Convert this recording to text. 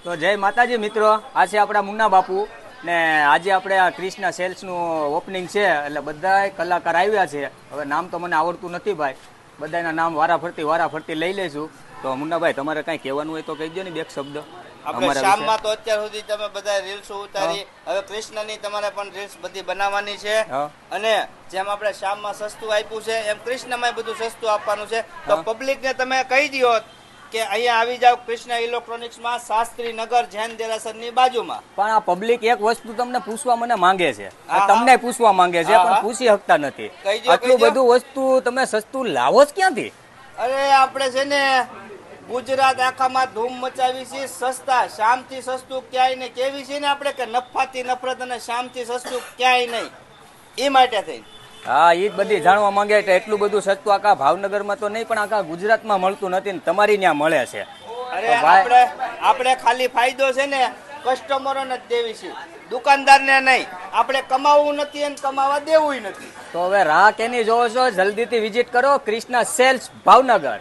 તો જય માતાજી મિત્રો, આ છે આપણા મુન્ના બાપુ ને આજે આપણે આ ક્રિષ્ના સેલ્સનું ઓપનિંગ છે એટલે બધા કલાકાર આવ્યા છે. હવે નામ તો મને આવડતું નથી ભાઈ, બધાના નામ વારાફરતી લઈ લઈશું. તો મુન્નાભાઈ તમારે કાંઈ કહેવાનું હોય તો કહી દો ને બે શબ્દ. આપણે શામમાં તો અત્યાર સુધી તમે બધા રીલ્સ ઉતારી, હવે કૃષ્ણની તમારે પણ રીલ્સ બધી બનાવવાની છે. અને જેમ આપણે શામમાં સસ્તું આપ્યું છે એમ કૃષ્ણમાં બધું સસ્તું આપવાનું છે. તો પબ્લિકને તમે કહી દો કે અહીંયા આવી જાવ કૃષ્ણ ઇલેક્ટ્રોનિક્સમાં, શાસ્ત્રી નગર જૈન દેરાસરની બાજુમાં. પણ આ પબ્લિક એક વસ્તુ તમને પૂછવા મને માંગે છે, તમને પૂછવા માંગે છે પણ પૂછી શકતા નથી. આટલું બધું વસ્તુ તમે સસ્તું લાવો જ ક્યાંથી? અરે આપણે છે ને ગુજરાત આખામાં ધૂમ મચાવી છે. સસ્તા શામથી સસ્તું ક્યાંય નહીં. કેવી છે ને આપણે કે નફાથી નફરત અને શામથી સસ્તું ક્યાંય નહીં, એ માટે થઈ. હા, એ જ બધી જાણવા માંગે છે. એટલું બધું સસ્તું આખા ભાવનગરમાં તો નહીં પણ આખા ગુજરાતમાં મળતું નથી ને તમારી ત્યાં મળે છે. અરે આપણે ખાલી ફાયદો છે ને કસ્ટમરોને જ દેવી છે, દુકાનદારને નહીં. આપણે કમાવું નથી અને કમાવા દેવું નથી. તો હવે રાહ કેની જોવો છો? જલ્દીથી વિઝિટ કરો ક્રિષ્ના સેલ્સ ભાવનગર.